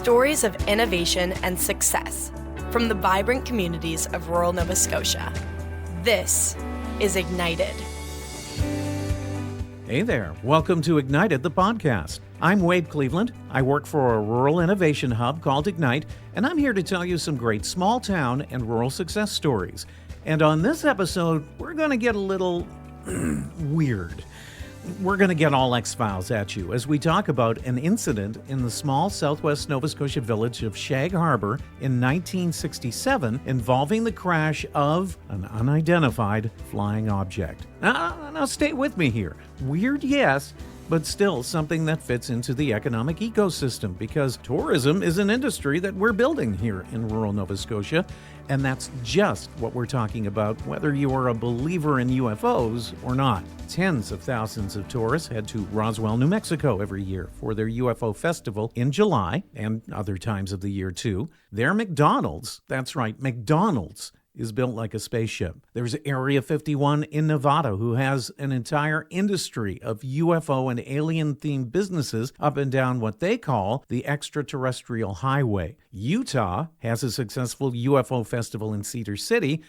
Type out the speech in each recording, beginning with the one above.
Stories of innovation and success from the vibrant communities of rural Nova Scotia. This is Ignited. Hey there, welcome to Ignited, the podcast. I'm Wade Cleveland. I work for a rural innovation hub called Ignite, and I'm here to tell you some great small town and rural success stories. And on this episode, we're going to get a little weird. We're going to get all X-Files at you as we talk about an incident in the small southwest Nova Scotia village of Shag Harbour in 1967 involving the crash of an unidentified flying object. Now stay with me here. Weird, yes, but still something that fits into the economic ecosystem because tourism is an industry that we're building here in rural Nova Scotia, and that's just what we're talking about, whether you are a believer in UFOs or not. Tens of thousands of tourists head to Roswell, New Mexico every year for their UFO Festival in July, and other times of the year too. Their McDonald's, that's right, McDonald's, is built like a spaceship. There's Area 51 in Nevada, who has an entire industry of UFO and alien-themed businesses up and down what they call the extraterrestrial highway. Utah has a successful UFO festival in Cedar City.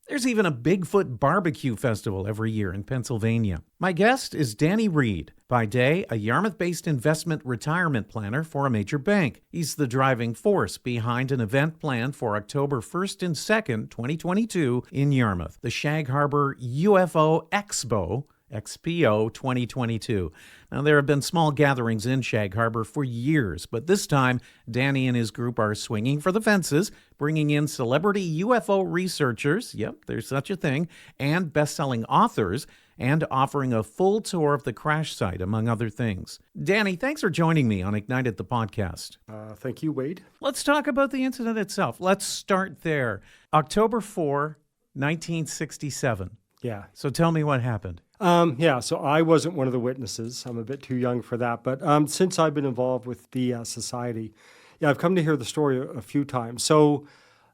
There's even a Bigfoot barbecue festival every year in Pennsylvania. My guest is Danny Reid, by day a Yarmouth-based investment retirement planner for a major bank. He's the driving force behind an event planned for October 1st and 2nd, 2022 in Yarmouth, the Shag Harbour UFO Expo, XPO 2022. Now, there have been small gatherings in Shag Harbour for years, but this time, Danny and his group are swinging for the fences, bringing in celebrity UFO researchers, yep, there's such a thing, and best-selling authors, and offering a full tour of the crash site, among other things. Danny, thanks for joining me on Ignited, the podcast. Thank you, Wade. Let's talk about the incident itself. Let's start there. October 4, 1967. Yeah. So tell me what happened. So I wasn't one of the witnesses. I'm a bit too young for that. But since I've been involved with the society, I've come to hear the story a few times. So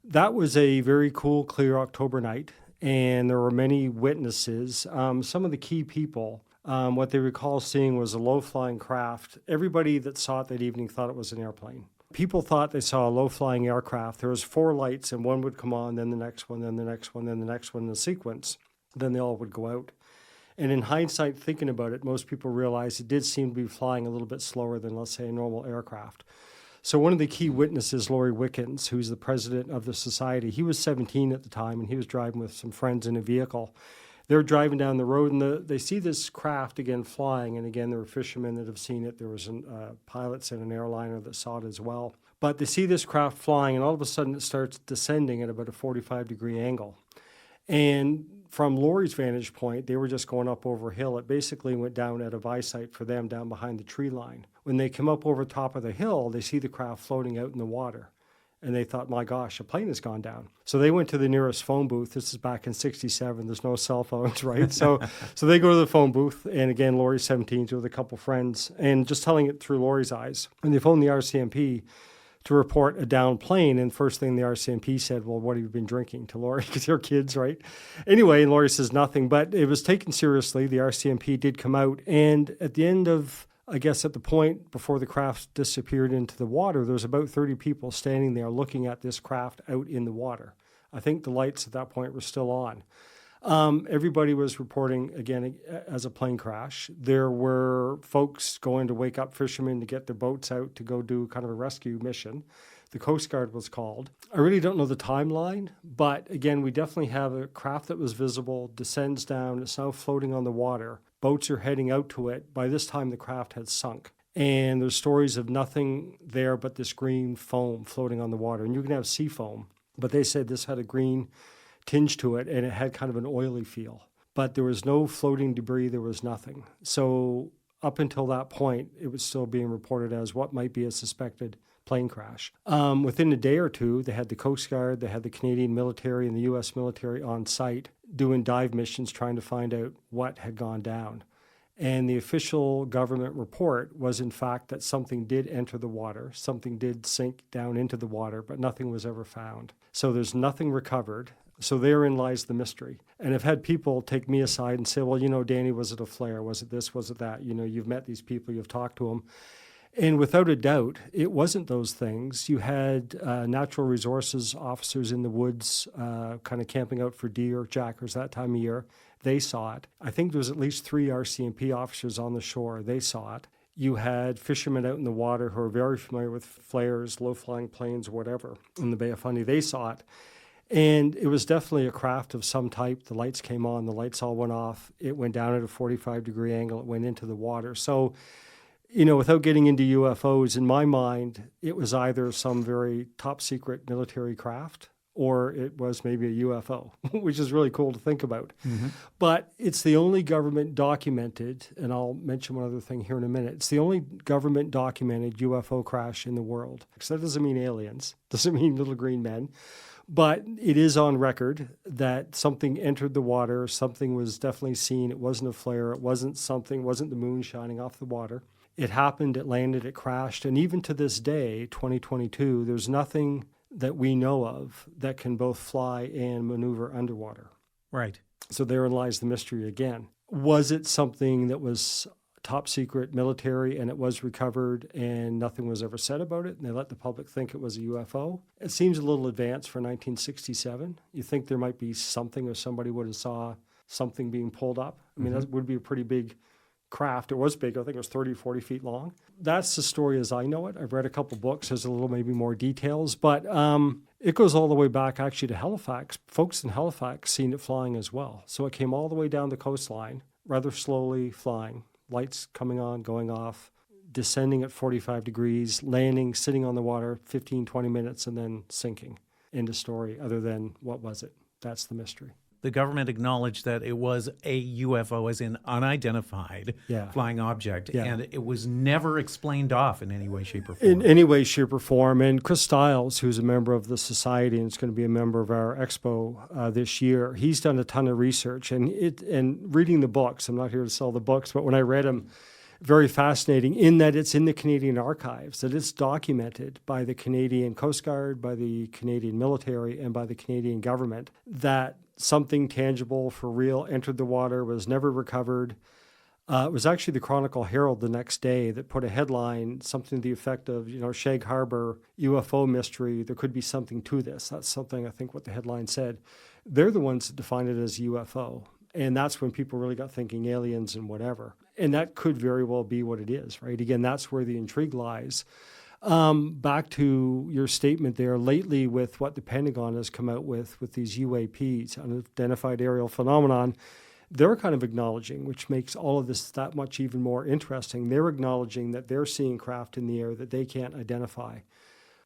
that was a very cool, clear October night, and there were many witnesses. Some of the key people, what they recall seeing was a low-flying craft. Everybody that saw it that evening thought it was an airplane. People thought they saw a low-flying aircraft. There was 4 lights, and one would come on, then the next one, then the next one, then the next one in the sequence. Then they all would go out. And in hindsight, thinking about it, most people realized it did seem to be flying a little bit slower than, let's say, a normal aircraft. So one of the key witnesses, Laurie Wickens, who's the president of the society, he was 17 at the time, and he was driving with some friends in a vehicle. They're driving down the road, and they see this craft again flying. And again, there were fishermen that have seen it. There was pilots in an airliner that saw it as well. But they see this craft flying, and all of a sudden it starts descending at about a 45-degree angle. And from Laurie's vantage point, they were just going up over a hill. It basically went down at a eyesight for them down behind the tree line. When they come up over top of the hill, they see the craft floating out in the water. And they thought, my gosh, a plane has gone down. So they went to the nearest phone booth. This is back in 67. There's no cell phones, right? So they go to the phone booth. And again, Laurie's 17 with a couple friends. And just telling it through Laurie's eyes. And they phoned the RCMP to report a downed plane. And first thing the RCMP said, well, what have you been drinking, to Laurie? Because they're kids, right? Anyway, and Laurie says nothing, but it was taken seriously. The RCMP did come out. And at the end of, I guess at the point before the craft disappeared into the water, there was about 30 people standing there looking at this craft out in the water. I think the lights at that point were still on. Everybody was reporting, again, as a plane crash. There were folks going to wake up fishermen to get their boats out to go do kind of a rescue mission. The Coast Guard was called. I really don't know the timeline, but again, we definitely have a craft that was visible, descends down, it's now floating on the water. Boats are heading out to it. By this time, the craft had sunk. And there's stories of nothing there but this green foam floating on the water. And you can have sea foam, but they said this had a green tinge to it, and it had kind of an oily feel. But there was no floating debris, there was nothing. So up until that point, it was still being reported as what might be a suspected plane crash. Within a day or two, they had the Coast Guard, they had the Canadian military and the U.S. military on site doing dive missions trying to find out what had gone down. And the official government report was, in fact, that something did enter the water, something did sink down into the water, but nothing was ever found. So there's nothing recovered. So therein lies the mystery. And I've had people take me aside and say, well, Danny, was it a flare? Was it this? Was it that? You've met these people, you've talked to them. And without a doubt, it wasn't those things. You had natural resources officers in the woods kind of camping out for deer, jackers that time of year. They saw it. I think there was at least 3 RCMP officers on the shore. They saw it. You had fishermen out in the water who are very familiar with flares, low-flying planes, whatever, in the Bay of Fundy. They saw it. And it was definitely a craft of some type. The lights came on. The lights all went off. It went down at a 45-degree angle. It went into the water. So, without getting into UFOs, in my mind, it was either some very top-secret military craft or it was maybe a UFO, which is really cool to think about. Mm-hmm. But it's the only government documented, and I'll mention one other thing here in a minute, it's the only government documented UFO crash in the world. So that doesn't mean aliens, doesn't mean little green men, but it is on record that something entered the water, something was definitely seen, it wasn't a flare, it wasn't the moon shining off the water. It happened, it landed, it crashed, and even to this day, 2022, there's nothing that we know of that can both fly and maneuver underwater. Right. So therein lies the mystery again. Was it something that was top secret military and it was recovered and nothing was ever said about it and they let the public think it was a UFO? It seems a little advanced for 1967. You think there might be something if somebody would have saw something being pulled up? I mean, that would be a pretty big craft. It was big. I think it was 30, 40 feet long. That's the story as I know it. I've read a couple books. There's a little maybe more details, but it goes all the way back actually to Halifax. Folks in Halifax seen it flying as well. So it came all the way down the coastline, rather slowly flying, lights coming on, going off, descending at 45 degrees, landing, sitting on the water 15, 20 minutes, and then sinking. End of story, other than what was it? That's the mystery. The government acknowledged that it was a UFO, as in unidentified flying object, and it was never explained off in any way, shape, or form. In any way, shape, or form. And Chris Stiles, who's a member of the Society and is going to be a member of our Expo this year, he's done a ton of research. And reading the books, I'm not here to sell the books, but when I read them, very fascinating in that it's in the Canadian archives, that it's documented by the Canadian Coast Guard, by the Canadian military, and by the Canadian government that something tangible for real entered the water, was never recovered. It was actually the Chronicle Herald the next day that put a headline, something to the effect of, Shag Harbour UFO mystery, there could be something to this. That's something, I think, what the headline said. They're the ones that defined it as UFO. And that's when people really got thinking aliens and whatever. And that could very well be what it is, right? Again, that's where the intrigue lies. Back to your statement there, lately with what the Pentagon has come out with these UAPs, unidentified aerial phenomenon, they're kind of acknowledging, which makes all of this that much even more interesting. They're acknowledging that they're seeing craft in the air that they can't identify.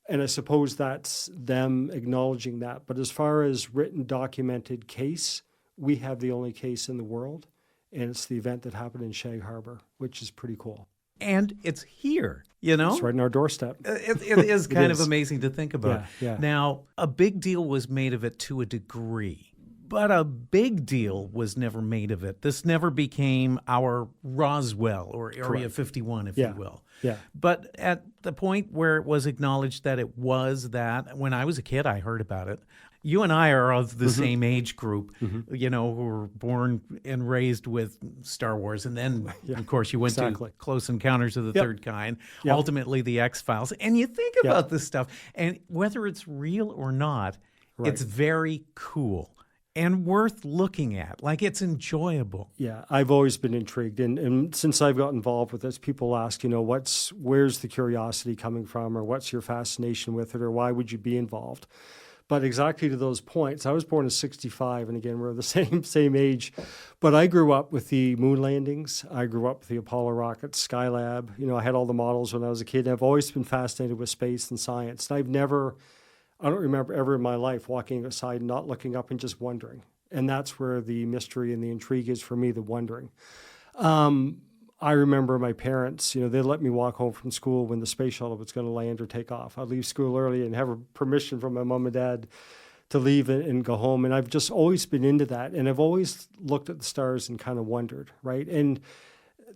And I suppose that's them acknowledging that. But as far as written, documented case, we have the only case in the world, and it's the event that happened in Shag Harbour, which is pretty cool. And it's here, It's right on our doorstep. It is kind of amazing to think about. Yeah. Now, a big deal was made of it to a degree, but a big deal was never made of it. This never became our Roswell or Area 51, if you will. Yeah. But at the point where it was acknowledged that it was that, when I was a kid, I heard about it. You and I are of the same age group, who were born and raised with Star Wars. And then, of course, you went to Close Encounters of the Third Kind, ultimately the X-Files. And you think about this stuff, and whether it's real or not, it's very cool and worth looking at. Like, it's enjoyable. Yeah, I've always been intrigued. And since I've got involved with this, people ask, where's the curiosity coming from, or what's your fascination with it, or why would you be involved? But exactly to those points, I was born in '65, and again, we're the same age. But I grew up with the moon landings. I grew up with the Apollo rockets, Skylab. I had all the models when I was a kid. And I've always been fascinated with space and science. And I don't remember ever in my life walking aside, not looking up and just wondering. And that's where the mystery and the intrigue is for me, the wondering. I remember my parents, they let me walk home from school when the space shuttle was going to land or take off. I'd leave school early and have permission from my mom and dad to leave and go home. And I've just always been into that. And I've always looked at the stars and kind of wondered, right? And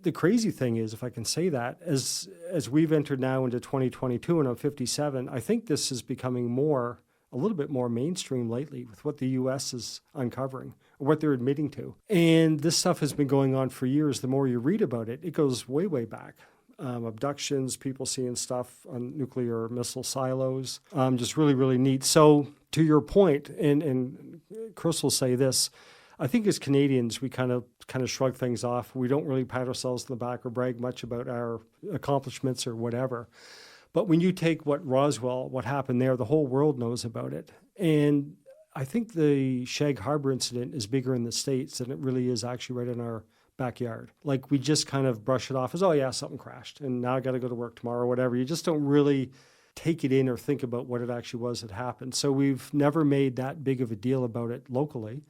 the crazy thing is, if I can say that, as we've entered now into 2022 and I'm 57, I think this is becoming a little bit more mainstream lately with what the U.S. is uncovering, or what they're admitting to. And this stuff has been going on for years. The more you read about it, it goes way, way back. abductions, people seeing stuff on nuclear missile silos. Just really, really neat. So to your point, and Chris will say this, I think as Canadians, we kind of shrug things off. We don't really pat ourselves on the back or brag much about our accomplishments or whatever. But when you take what happened there, the whole world knows about it. And I think the Shag Harbour incident is bigger in the States than it really is actually right in our backyard. Like, we just kind of brush it off as, oh yeah, something crashed and now I got to go to work tomorrow or whatever. You just don't really take it in or think about what it actually was that happened. So we've never made that big of a deal about it locally.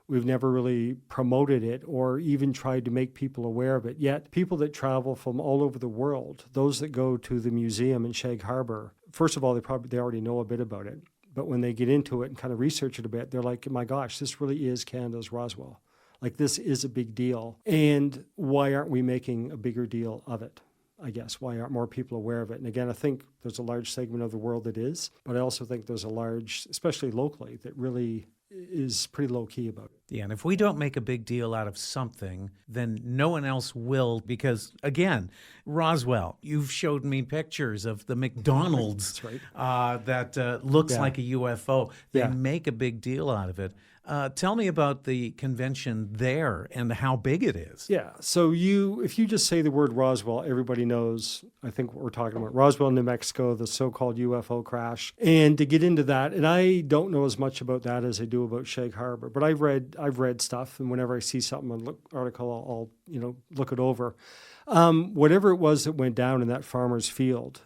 We've never really promoted it or even tried to make people aware of it. Yet people that travel from all over the world, those that go to the museum in Shag Harbour, first of all, they already know a bit about it. But when they get into it and kind of research it a bit, they're like, my gosh, this really is Canada's Roswell. Like, this is a big deal. And why aren't we making a bigger deal of it? I guess. Why aren't more people aware of it? And again, I think there's a large segment of the world that is, but I also think there's a large, especially locally, that really is pretty low key about it. Yeah, and if we don't make a big deal out of something, then no one else will, because, again, Roswell, you've showed me pictures of the McDonald's That's right. that looks like a UFO. They Yeah. make a big deal out of it. Tell me about the convention there and how big it is. Yeah. So if you just say the word Roswell, everybody knows, I think, what we're talking about. Roswell, New Mexico, the so-called UFO crash. And to get into that, and I don't know as much about that as I do about Shag Harbour, but I've read stuff, and whenever I see something on an article, I'll look it over. Whatever it was that went down in that farmer's field,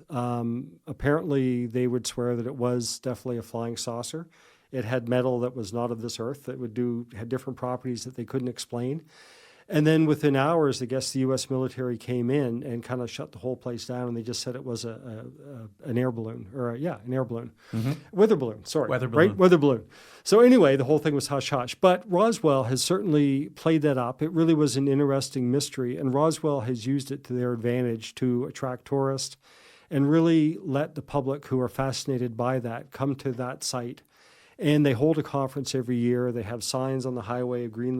apparently they would swear that it was definitely a flying saucer. It had metal that was not of this earth that had different properties that they couldn't explain. And then within hours, I guess the U.S. military came in and kind of shut the whole place down, and they just said it was an air balloon, an air balloon. Mm-hmm. Weather balloon, sorry. Weather balloon. Right? Weather balloon. So anyway, the whole thing was hush-hush. But Roswell has certainly played that up. It really was an interesting mystery, and Roswell has used it to their advantage to attract tourists and really let the public who are fascinated by that come to that site. And they hold a conference every year. They have signs on the highway, a green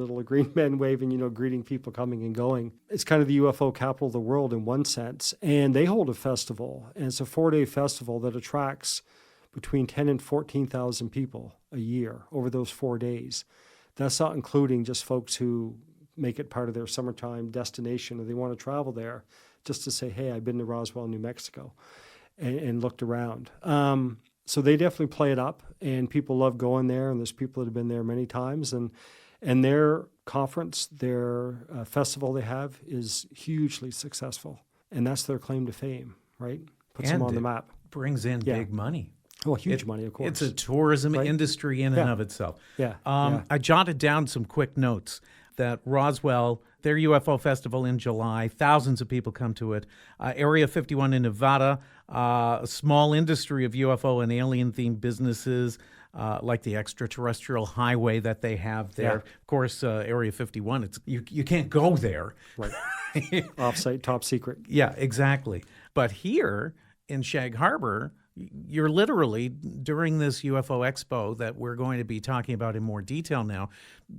men waving, greeting people coming and going. It's kind of the UFO capital of the world in one sense. And they hold a festival. And it's a 4-day festival that attracts between 10 and 14,000 people a year over those 4 days. That's not including just folks who make it part of their summertime destination or they want to travel there just to say, hey, I've been to Roswell, New Mexico, and looked around. So they definitely play it up, and people love going there, and there's people that have been there many times. And their conference, their festival they have is hugely successful, and that's their claim to fame, right? Puts them on the map. Brings in big money. Oh, huge money, of course. It's a tourism industry in and of itself. Yeah. I jotted down some quick notes that Roswell, their UFO festival in July, thousands of people come to it. Area 51 in Nevada, a small industry of UFO and alien-themed businesses, like the extraterrestrial highway that they have there. Yeah. Of course, Area 51, you can't go there. Right. Off-site, top secret. Yeah, exactly. But here in Shag Harbour, you're literally, during this UFO Expo that we're going to be talking about in more detail now,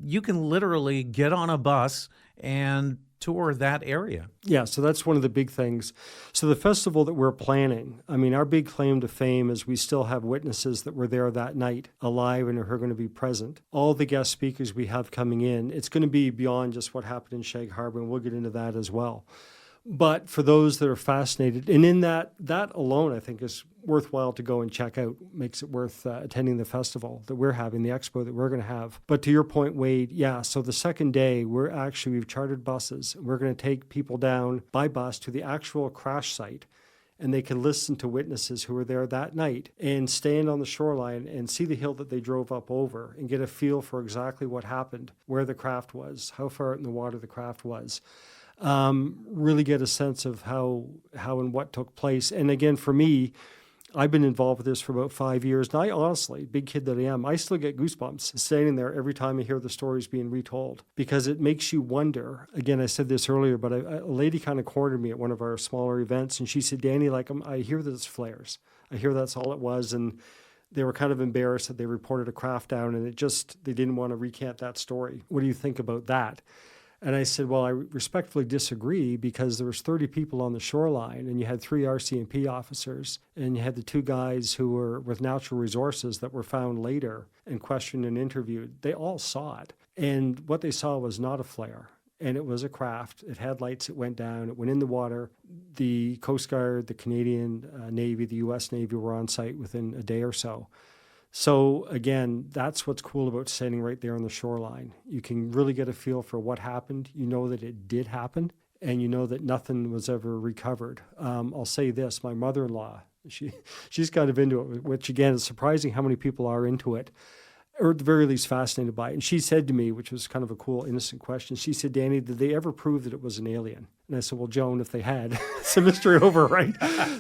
you can literally get on a bus and tour that area. Yeah, so that's one of the big things. So the festival that we're planning, our big claim to fame is we still have witnesses that were there that night alive and are going to be present. All the guest speakers we have coming in, it's going to be beyond just what happened in Shag Harbour, and we'll get into that as well. But for those that are fascinated, and in that alone, I think is worthwhile to go and check out, makes it worth attending the festival that we're having, the expo that we're going to have. But to your point, Wade, so the second day, we've chartered buses. We're going to take people down by bus to the actual crash site, and they can listen to witnesses who were there that night and stand on the shoreline and see the hill that they drove up over and get a feel for exactly what happened, where the craft was, how far out in the water the craft was. Really get a sense of how and what took place. And again, for me, I've been involved with this for about 5 years. And I honestly, big kid that I am, I still get goosebumps standing there every time I hear the stories being retold, because it makes you wonder. Again, I said this earlier, but a lady kind of cornered me at one of our smaller events, and she said, Danny, I hear that it's flares. I hear that's all it was. And they were kind of embarrassed that they reported a craft down, and they didn't want to recant that story. What do you think about that? And I said, well, I respectfully disagree, because there was 30 people on the shoreline, and you had 3 RCMP officers, and you had the 2 guys who were with natural resources that were found later and questioned and interviewed. They all saw it. And what they saw was not a flare. And it was a craft. It had lights. It went down. It went in the water. The Coast Guard, the Canadian Navy, the U.S. Navy were on site within a day or so. So again, that's what's cool about standing right there on the shoreline. You can really get a feel for what happened. You know that it did happen, and you know that nothing was ever recovered. I'll say this, my mother-in-law, she's kind of into it, which again is surprising how many people are into it, or at the very least fascinated by it. And she said to me, which was kind of a cool, innocent question, she said, Danny, did they ever prove that it was an alien? And I said, well, Joan, if they had, it's a mystery over, right?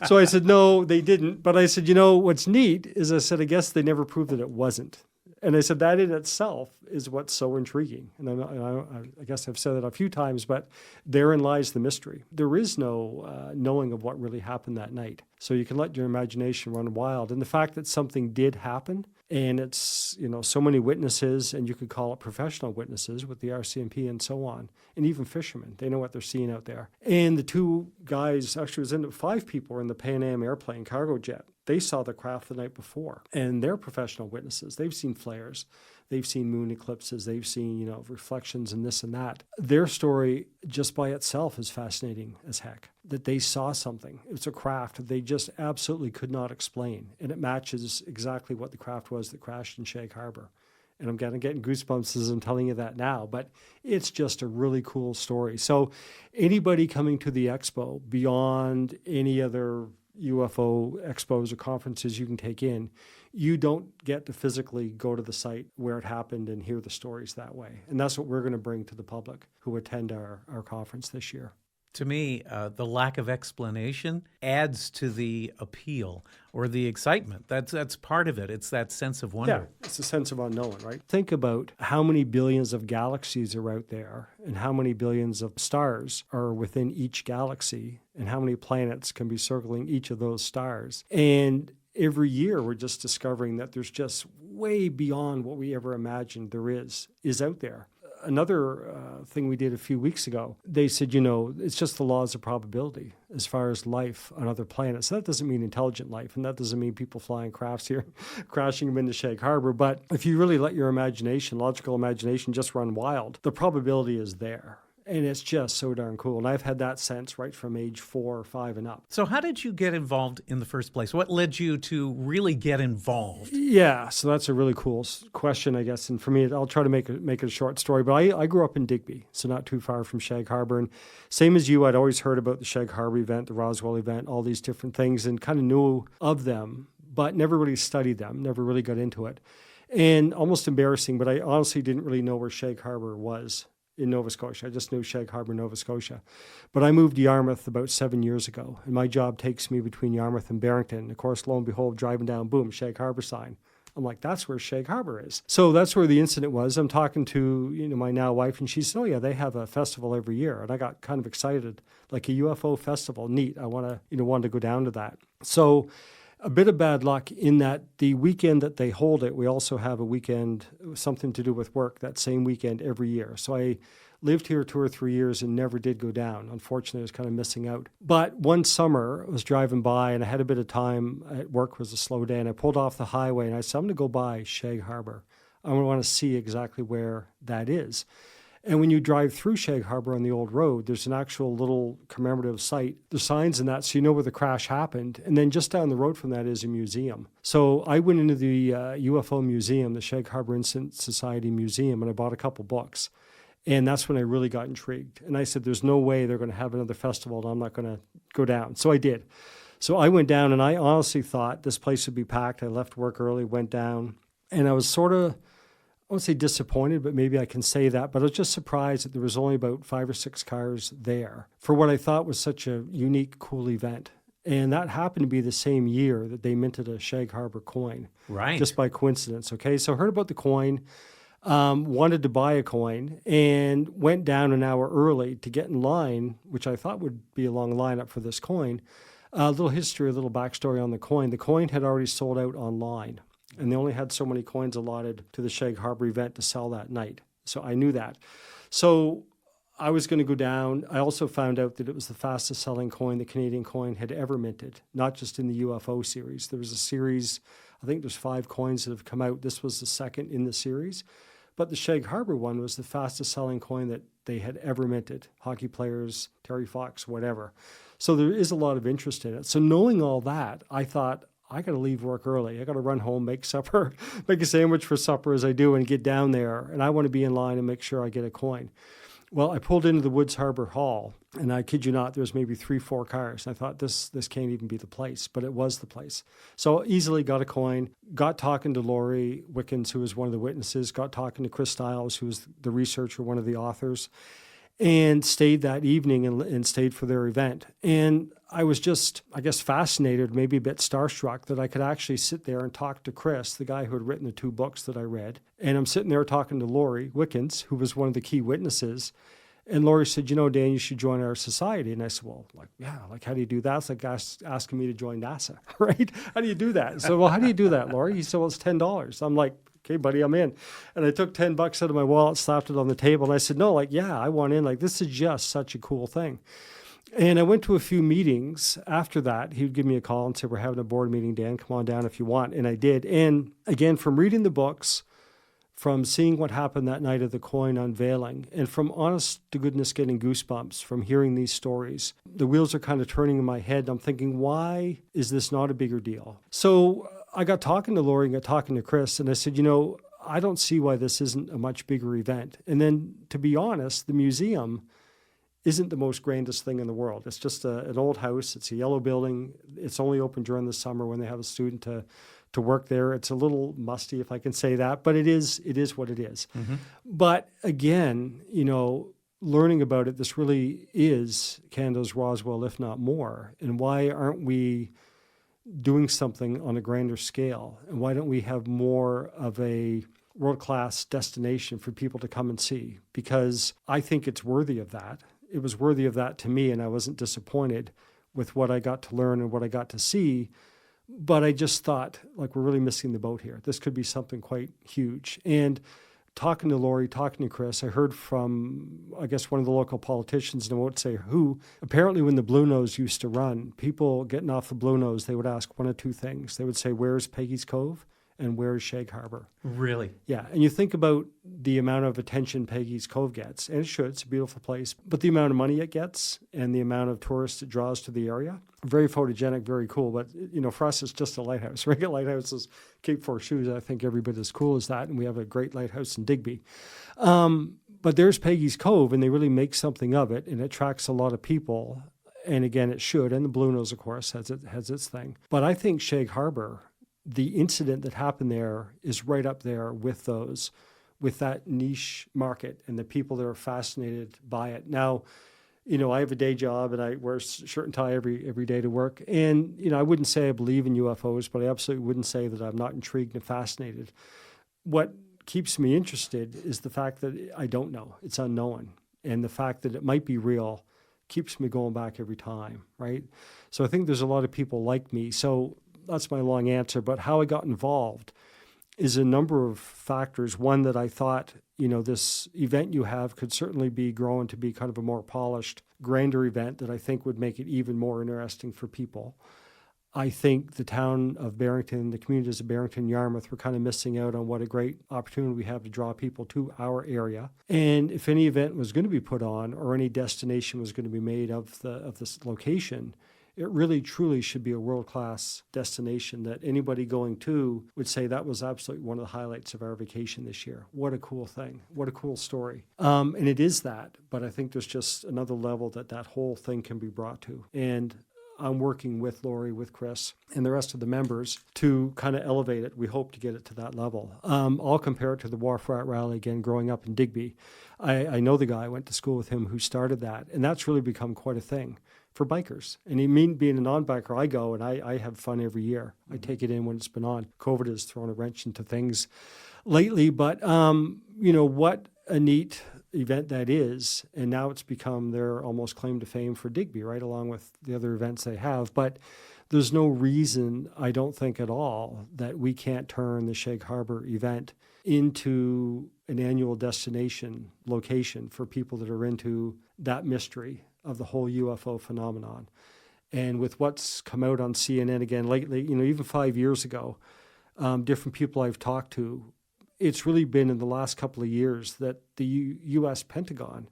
So I said, no, they didn't. But I said, you know, what's neat is I said, I guess they never proved that it wasn't. And I said, that in itself is what's so intriguing. And I guess I've said that a few times, but therein lies the mystery. There is no knowing of what really happened that night. So you can let your imagination run wild. And the fact that something did happen, and it's, you know, so many witnesses, and you could call it professional witnesses with the RCMP and so on, and even fishermen, they know what they're seeing out there. And the 2 guys, actually it was 5 people were in the Pan Am airplane cargo jet. They saw the craft the night before, and they're professional witnesses. They've seen flares. They've seen moon eclipses. They've seen, you know, reflections and this and that. Their story just by itself is fascinating as heck, that they saw something. It's a craft that they just absolutely could not explain, and it matches exactly what the craft was that crashed in Shag Harbour. And I'm kind of getting goosebumps as I'm telling you that now, but it's just a really cool story. So anybody coming to the expo, beyond any other UFO expos or conferences you can take in, you don't get to physically go to the site where it happened and hear the stories that way. And that's what we're going to bring to the public who attend our conference this year. To me, the lack of explanation adds to the appeal or the excitement. That's part of it. It's that sense of wonder. Yeah, it's a sense of unknown, right? Think about how many billions of galaxies are out there, and how many billions of stars are within each galaxy, and how many planets can be circling each of those stars. And every year we're just discovering that there's just way beyond what we ever imagined there is out there. Another thing we did a few weeks ago, they said, you know, it's just the laws of probability as far as life on other planets. That doesn't mean intelligent life, and that doesn't mean people flying crafts here, crashing them into Shag Harbour. But if you really let your imagination, logical imagination, just run wild, the probability is there. And it's just so darn cool. And I've had that sense right from age 4 or 5 and up. So how did you get involved in the first place? What led you to really get involved? Yeah, so that's a really cool question, I guess. And for me, I'll try to make it a short story. But I grew up in Digby, so not too far from Shag Harbour. And same as you, I'd always heard about the Shag Harbour event, the Roswell event, all these different things, and kind of knew of them, but never really studied them, never really got into it. And almost embarrassing, but I honestly didn't really know where Shag Harbour was in Nova Scotia. I just knew Shag Harbour, Nova Scotia. But I moved to Yarmouth about 7 years ago, and my job takes me between Yarmouth and Barrington. And of course, lo and behold, driving down, boom, Shag Harbour sign. I'm like, that's where Shag Harbour is. So that's where the incident was. I'm talking to, you know, my now wife, and she said, oh yeah, they have a festival every year. And I got kind of excited, like a UFO festival, neat. I wanted to go down to that. So a bit of bad luck in that the weekend that they hold it, we also have a weekend, something to do with work, that same weekend every year. So I lived here 2 or 3 years and never did go down. Unfortunately, I was kind of missing out. But one summer, I was driving by and I had a bit of time at work, was a slow day, and I pulled off the highway and I said, I'm going to go by Shag Harbour. I want to see exactly where that is. And when you drive through Shag Harbour on the old road, there's an actual little commemorative site. There's signs in that, so you know where the crash happened. And then just down the road from that is a museum. So I went into the UFO museum, the Shag Harbour Incidents Society Museum, and I bought a couple books. And that's when I really got intrigued. And I said, there's no way they're going to have another festival, and I'm not going to go down. So I did. So I went down, and I honestly thought this place would be packed. I left work early, went down, and I was sort of, I won't say disappointed, but maybe I can say that. But I was just surprised that there was only about 5 or 6 cars there for what I thought was such a unique, cool event. And that happened to be the same year that they minted a Shag Harbour coin. Right. Just by coincidence, okay? So I heard about the coin, wanted to buy a coin, and went down an hour early to get in line, which I thought would be a long lineup for this coin. A little history, a little backstory on the coin. The coin had already sold out online, and they only had so many coins allotted to the Shag Harbour event to sell that night. So I knew that. So I was going to go down. I also found out that it was the fastest selling coin the Canadian coin had ever minted, not just in the UFO series. There was a series, I think there's 5 coins that have come out. This was the second in the series. But the Shag Harbour one was the fastest selling coin that they had ever minted. Hockey players, Terry Fox, whatever. So there is a lot of interest in it. So knowing all that, I thought, I got to leave work early. I got to run home, make supper, make a sandwich for supper as I do and get down there. And I want to be in line and make sure I get a coin. Well, I pulled into the Woods Harbor Hall, and I kid you not, there was maybe 3-4 cars. And I thought, this can't even be the place, but it was the place. So easily got a coin, got talking to Laurie Wickens, who was one of the witnesses, got talking to Chris Stiles, who was the researcher, one of the authors, and stayed that evening and stayed for their event. And I was just, I guess, fascinated, maybe a bit starstruck that I could actually sit there and talk to Chris, the guy who had written the 2 books that I read. And I'm sitting there talking to Laurie Wickens, who was one of the key witnesses. And Laurie said, Dan, you should join our society. And I said, well, how do you do that? It's like asking me to join NASA, right? How do you do that? So, well, how do you do that, Laurie? He said, well, it's $10. I'm like, okay, buddy, I'm in. And I took $10 out of my wallet, slapped it on the table. And I said, no, I want in. This is just such a cool thing. And I went to a few meetings after that. He would give me a call and say, we're having a board meeting, Dan, come on down if you want. And I did. And again, from reading the books, from seeing what happened that night of the coin unveiling, and from honest to goodness getting goosebumps from hearing these stories, the wheels are kind of turning in my head. I'm thinking, why is this not a bigger deal? So I got talking to Laurie and got talking to Chris, and I said, I don't see why this isn't a much bigger event. And then, to be honest, the museum isn't the most grandest thing in the world. It's just an old house. It's a yellow building. It's only open during the summer when they have a student to work there. It's a little musty, if I can say that, but it is what it is. Mm-hmm. But again, learning about it, this really is Canada's Roswell, if not more. And why aren't we doing something on a grander scale? And why don't we have more of a world-class destination for people to come and see? Because I think it's worthy of that. It was worthy of that to me, and I wasn't disappointed with what I got to learn and what I got to see. But I just thought, we're really missing the boat here. This could be something quite huge. And talking to Laurie, talking to Chris, I heard from, I guess, one of the local politicians, and I won't say who. Apparently, when the Blue Nose used to run, people getting off the Blue Nose, they would ask one of 2 things. They would say, where's Peggy's Cove? And where's Shag Harbour? Really? Yeah. And you think about the amount of attention Peggy's Cove gets, and it should, it's a beautiful place, but the amount of money it gets and the amount of tourists it draws to the area, very photogenic, very cool. But, for us, it's just a lighthouse. Regular lighthouse is Cape Four Shoes. I think every bit as cool as that. And we have a great lighthouse in Digby. But there's Peggy's Cove, and they really make something of it, and it attracts a lot of people. And again, it should. And the Blue Nose, of course, has its thing. But I think Shag Harbour, the incident that happened there, is right up there with that niche market and the people that are fascinated by it. Now, I have a day job and I wear a shirt and tie every day to work. And, I wouldn't say I believe in UFOs, but I absolutely wouldn't say that I'm not intrigued and fascinated. What keeps me interested is the fact that I don't know. It's unknown. And the fact that it might be real keeps me going back every time, right? So I think there's a lot of people like me. So that's my long answer. But how I got involved is a number of factors. One, that I thought, this event you have could certainly be grown to be kind of a more polished, grander event that I think would make it even more interesting for people. I think the town of Barrington, the communities of Barrington, Yarmouth, were kind of missing out on what a great opportunity we have to draw people to our area. And if any event was going to be put on, or any destination was going to be made of this location, it really, truly should be a world-class destination that anybody going to would say that was absolutely one of the highlights of our vacation this year. What a cool thing. What a cool story. And it is that, but I think there's just another level that whole thing can be brought to. And I'm working with Laurie, with Chris, and the rest of the members to kind of elevate it. We hope to get it to that level. I'll compare it to the Wharf Rat Rally again, growing up in Digby. I know the guy, I went to school with him, who started that, and that's really become quite a thing for bikers. And being a non-biker, I go and I have fun every year. I take it in when it's been on. COVID has thrown a wrench into things lately, but what a neat event that is. And now it's become their almost claim to fame for Digby, right, along with the other events they have. But there's no reason, I don't think at all, that we can't turn the Shag Harbour event into an annual destination location for people that are into that mystery of the whole UFO phenomenon. And with what's come out on CNN again lately, even 5 years ago, different people I've talked to, it's really been in the last couple of years that the U.S. Pentagon,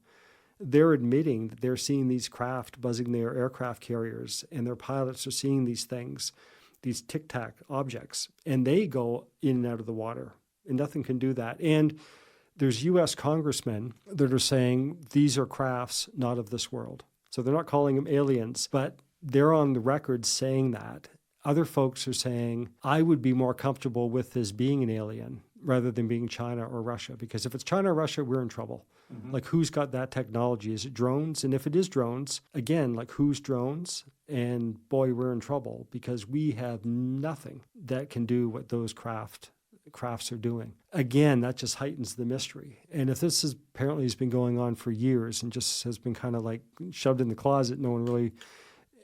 they're admitting that they're seeing these craft buzzing their aircraft carriers, and their pilots are seeing these things, these tic-tac objects, and they go in and out of the water, and nothing can do that. And there's U.S. congressmen that are saying these are crafts not of this world. So they're not calling them aliens, but they're on the record saying that. Other folks are saying, I would be more comfortable with this being an alien rather than being China or Russia, because if it's China or Russia, we're in trouble. Mm-hmm. Like, who's got that technology? Is it drones? And if it is drones, again, like, whose drones? And boy, we're in trouble, because we have nothing that can do what those crafts are doing. Again, that just heightens the mystery. And if this apparently has been going on for years and just has been kind of like shoved in the closet, no one really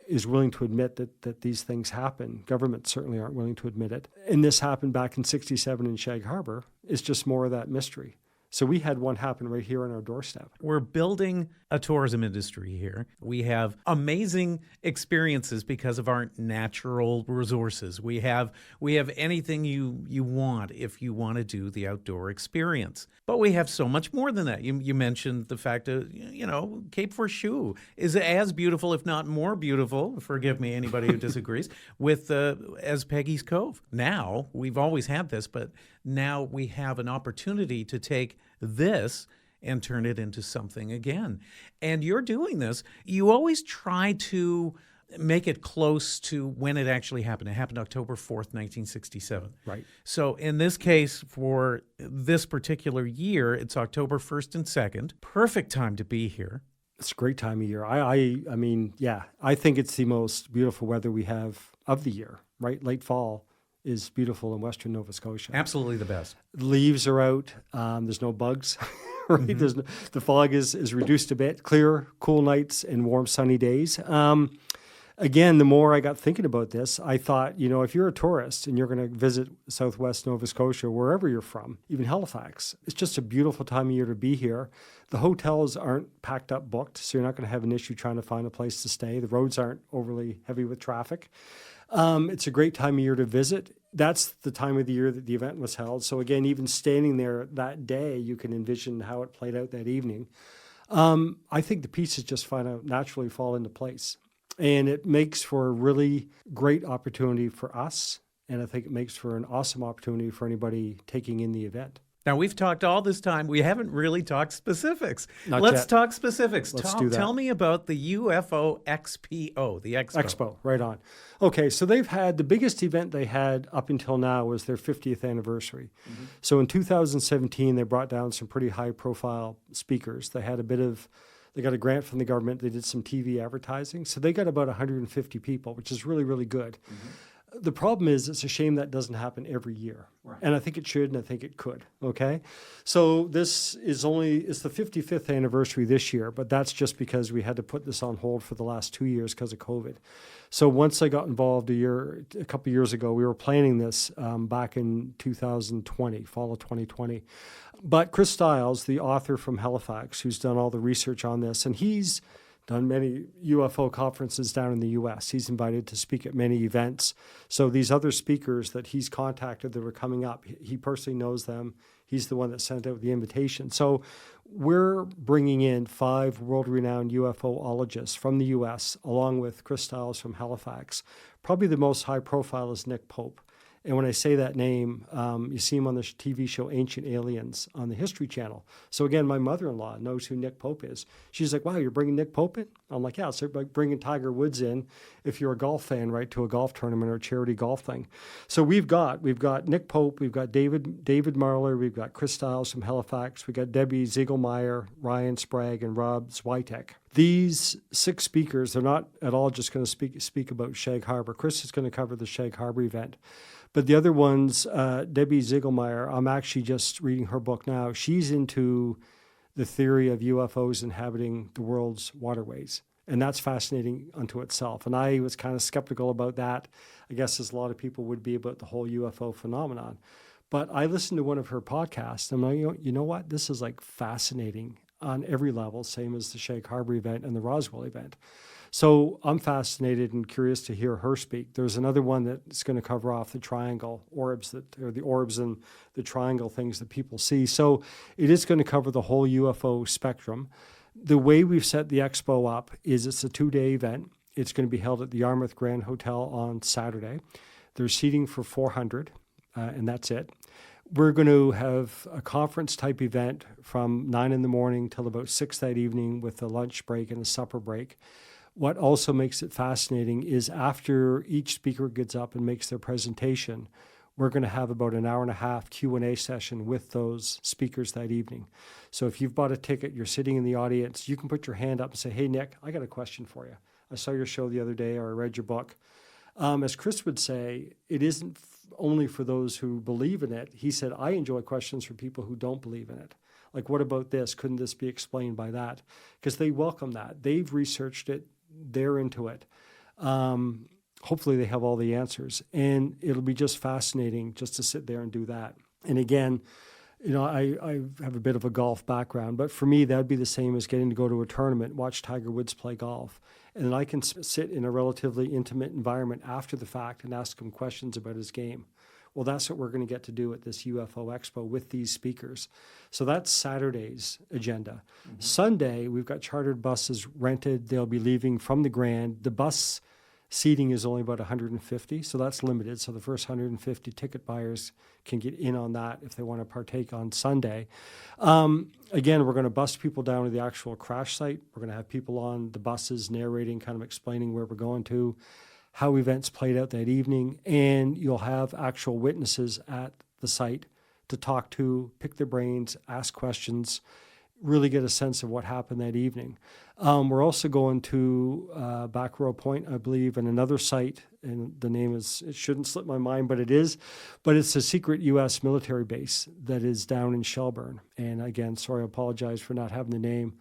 is willing to admit that these things happen. Governments certainly aren't willing to admit it. And this happened back in '67 in Shag Harbour. It's just more of that mystery. So we had one happen right here on our doorstep. We're building a tourism industry here. We have amazing experiences because of our natural resources. We have anything you want if you want to do the outdoor experience. But we have so much more than that. You mentioned the fact of, Cape Forshue is as beautiful, if not more beautiful, forgive me, anybody who disagrees, as Peggy's Cove. Now, we've always had this, but now we have an opportunity to take this and turn it into something again. And you're doing this. You always try to make it close to when it actually happened. It happened October 4th, 1967. Right. So in this case, for this particular year, it's October 1st and 2nd. Perfect time to be here. It's a great time of year. I mean, I think it's the most beautiful weather we have of the year, right? Late fall is beautiful in Western Nova Scotia. Absolutely the best. Leaves are out. There's no bugs. Right? Mm-hmm. The fog is reduced a bit. Clear, cool nights and warm, sunny days. Again, the more I got thinking about this, I thought, if you're a tourist and you're going to visit Southwest Nova Scotia, wherever you're from, even Halifax, it's just a beautiful time of year to be here. The hotels aren't packed up booked, so you're not going to have an issue trying to find a place to stay. The roads aren't overly heavy with traffic. It's a great time of year to visit. That's the time of the year that the event was held. So again, even standing there that day, you can envision how it played out that evening. I think the pieces just naturally fall into place. And it makes for a really great opportunity for us. And I think it makes for an awesome opportunity for anybody taking in the event. Now, we've talked all this time. We haven't really talked specifics. Let's talk specifics. Let's do that. Tell me about the UFO Expo, the Expo. Expo, right on. Okay, so they've had, the biggest event they had up until now was their 50th anniversary. Mm-hmm. So in 2017, they brought down some pretty high-profile speakers. They got a grant from the government. They did some TV advertising. So they got about 150 people, which is really, really good. Mm-hmm. The problem is it's a shame that doesn't happen every year. Right. And I think it should, and I think it could, okay? So it's the 55th anniversary this year, but that's just because we had to put this on hold for the last 2 years because of COVID. So once I got involved a couple of years ago, we were planning this back in 2020, fall of 2020. But Chris Stiles, the author from Halifax, who's done all the research on this, and he's done many UFO conferences down in the U.S. He's invited to speak at many events. So these other speakers that he's contacted that were coming up, he personally knows them. He's the one that sent out the invitation. So we're bringing in 5 world-renowned UFOologists from the U.S., along with Chris Stiles from Halifax. Probably the most high-profile is Nick Pope. And when I say that name, you see him on the TV show Ancient Aliens on the History Channel. So again, my mother-in-law knows who Nick Pope is. She's like, wow, you're bringing Nick Pope in? I'm like, yeah, it's like bringing Tiger Woods in if you're a golf fan, right, to a golf tournament or a charity golf thing. So we've got Nick Pope, we've got David Marler, we've got Chris Stiles from Halifax, we've got Debbie Ziegelmeyer, Ryan Sprague, and Rob Zwitek. These 6 speakers, they're not at all just going to speak about Shag Harbour. Chris is going to cover the Shag Harbour event. But the other ones, Debbie Ziegelmeyer, I'm actually just reading her book now. She's into the theory of UFOs inhabiting the world's waterways. And that's fascinating unto itself. And I was kind of skeptical about that, I guess as a lot of people would be about the whole UFO phenomenon. But I listened to one of her podcasts, and I'm like, you know what? This is like fascinating on every level, same as the Shag Harbour event and the Roswell event. So I'm fascinated and curious to hear her speak. There's another one that's going to cover off the triangle orbs, the orbs and the triangle things that people see. So it is going to cover the whole UFO spectrum. The way we've set the expo up is it's a 2-day event. It's going to be held at the Yarmouth Grand Hotel on Saturday. There's seating for 400, and that's it. We're going to have a conference-type event from 9 in the morning till about 6 that evening with a lunch break and a supper break. What also makes it fascinating is after each speaker gets up and makes their presentation, we're going to have about an hour and a half Q&A session with those speakers that evening. So if you've bought a ticket, you're sitting in the audience, you can put your hand up and say, hey, Nick, I got a question for you. I saw your show the other day, or I read your book. As Chris would say, it isn't only for those who believe in it. He said, I enjoy questions from people who don't believe in it. Like, what about this? Couldn't this be explained by that? Because they welcome that. They've researched it. They're into it. Hopefully they have all the answers. And it'll be just fascinating just to sit there and do that. And again, I have a bit of a golf background, but for me, that'd be the same as getting to go to a tournament, watch Tiger Woods play golf. And then I can sit in a relatively intimate environment after the fact and ask him questions about his game. Well, that's what we're going to get to do at this UFO Expo with these speakers. So that's Saturday's agenda. Mm-hmm. Sunday, we've got chartered buses rented. They'll be leaving from the Grand. The bus seating is only about 150, so that's limited. So the first 150 ticket buyers can get in on that if they want to partake on Sunday. Again, we're going to bus people down to the actual crash site. We're going to have people on the buses narrating, kind of explaining where we're going to, how events played out that evening, and you'll have actual witnesses at the site to talk to, pick their brains, ask questions, really get a sense of what happened that evening. We're also going to Back Row Point, I believe, and another site, and the name is, it shouldn't slip my mind, but it is. But it's a secret U.S. military base that is down in Shelburne. And again, sorry, I apologize for not having the name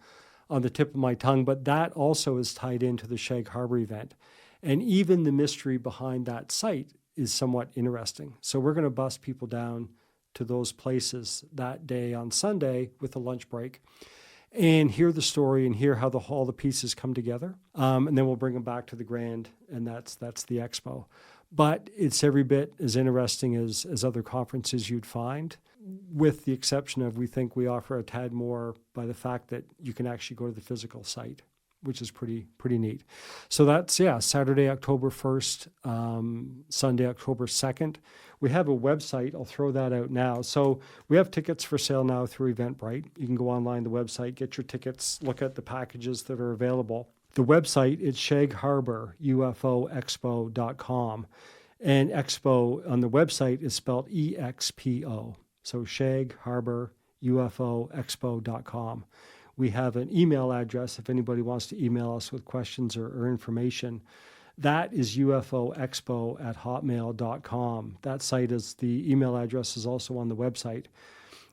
on the tip of my tongue, but that also is tied into the Shag Harbour event. And even the mystery behind that site is somewhat interesting. So we're going to bus people down to those places that day on Sunday with a lunch break and hear the story and hear how all the pieces come together. And then we'll bring them back to the Grand, and that's the expo. But it's every bit as interesting as other conferences you'd find, with the exception of we think we offer a tad more by the fact that you can actually go to the physical site, which is pretty neat. So that's, Saturday, October 1st, Sunday, October 2nd. We have a website. I'll throw that out now. So we have tickets for sale now through Eventbrite. You can go online to the website, get your tickets, look at the packages that are available. The website is Shag Harbour UFO Expo.com. And Expo on the website is spelled EXPO. So Shag Harbour UFO Expo.com. We have an email address if anybody wants to email us with questions or information. That is ufoexpo@hotmail.com. That site is, the email address is also on the website.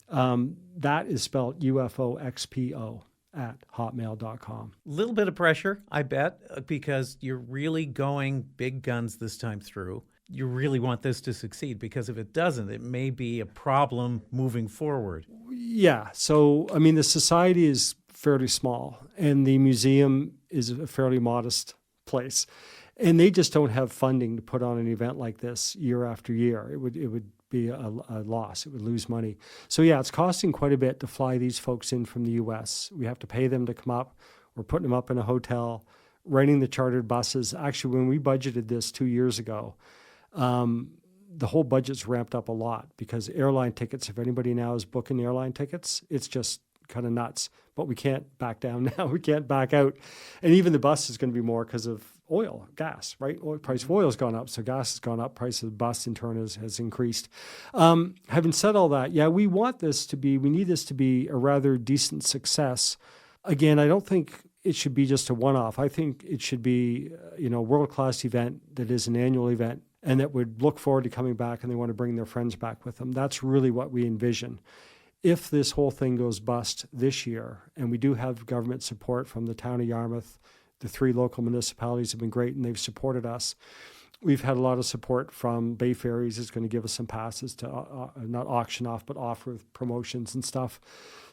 That is spelled ufoexpo@hotmail.com. A little bit of pressure, I bet, because you're really going big guns this time through. You really want this to succeed, because if it doesn't, it may be a problem moving forward. Yeah. So, I mean, the society is fairly small, and the museum is a fairly modest place. And they just don't have funding to put on an event like this year after year. It would be a loss. It would lose money. So, yeah, it's costing quite a bit to fly these folks in from the U.S. We have to pay them to come up. We're putting them up in a hotel, renting the chartered buses. Actually, when we budgeted this 2 years ago, the whole budget's ramped up a lot, because airline tickets, if anybody now is booking airline tickets, it's just kind of nuts. But we can't back down now. We can't back out. And even the bus is going to be more because of gas, right? Price of oil has gone up, so gas has gone up. Price of the bus in turn has increased. Having said all that, we need this to be a rather decent success. Again, I don't think it should be just a one-off. I think it should be, a world-class event that is an annual event, and that would look forward to coming back, and they want to bring their friends back with them. That's really what we envision. If this whole thing goes bust this year, and we do have government support from the town of Yarmouth, the 3 local municipalities have been great, and they've supported us. We've had a lot of support from Bay Ferries is going to give us some passes to not auction off, but offer promotions and stuff.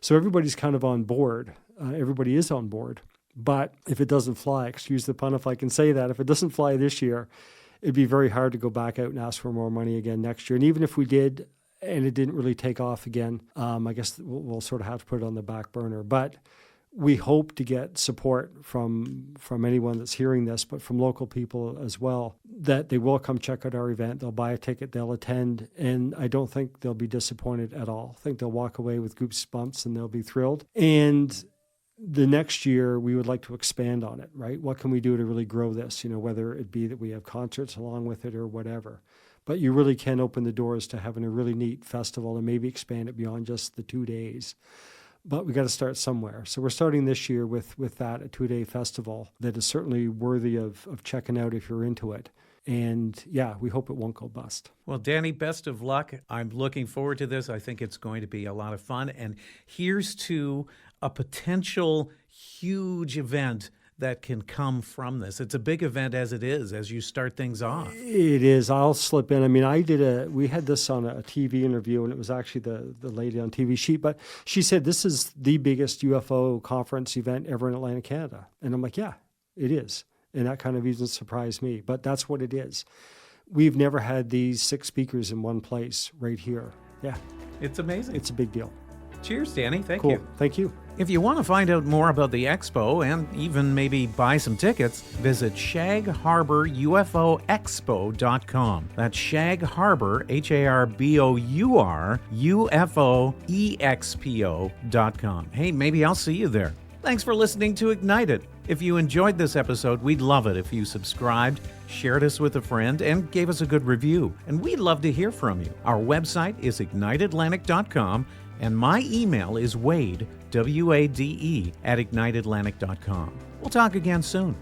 So everybody's kind of on board. Everybody is on board. But if it doesn't fly, excuse the pun if I can say that, if it doesn't fly this year, it'd be very hard to go back out and ask for more money again next year. And even if we did and it didn't really take off again, I guess we'll sort of have to put it on the back burner. But we hope to get support from anyone that's hearing this, but from local people as well, that they will come check out our event. They'll buy a ticket, they'll attend, and I don't think they'll be disappointed at all. I think they'll walk away with goosebumps and they'll be thrilled. And the next year, we would like to expand on it, right? What can we do to really grow this? Whether it be that we have concerts along with it or whatever. But you really can open the doors to having a really neat festival and maybe expand it beyond just the 2 days. But we got to start somewhere. So we're starting this year with that, a 2-day festival that is certainly worthy of checking out if you're into it. And yeah, we hope it won't go bust. Well, Danny, best of luck. I'm looking forward to this. I think it's going to be a lot of fun. And here's to a potential huge event that can come from this. It's a big event as it is, as you start things off. It is. I'll slip in. I mean, we had this on a TV interview, and it was actually the lady on TV sheet, but she said this is the biggest UFO conference event ever in Atlantic, Canada. And I'm like, yeah, it is. And that kind of even surprised me, but that's what it is. We've never had these 6 speakers in one place right here. Yeah. It's amazing. It's a big deal. Cheers, Danny. Thank Cool. you. Thank you. If you want to find out more about the expo and even maybe buy some tickets, visit Shag Harbour UFO Expo.com. That's Shag Harbour, HARBOUR, UFO EXPO.com. Hey, maybe I'll see you there. Thanks for listening to Ignited. If you enjoyed this episode, we'd love it if you subscribed, shared us with a friend, and gave us a good review. And we'd love to hear from you. Our website is igniteatlantic.com, and my email is Wade, WADE, @igniteatlantic.com. We'll talk again soon.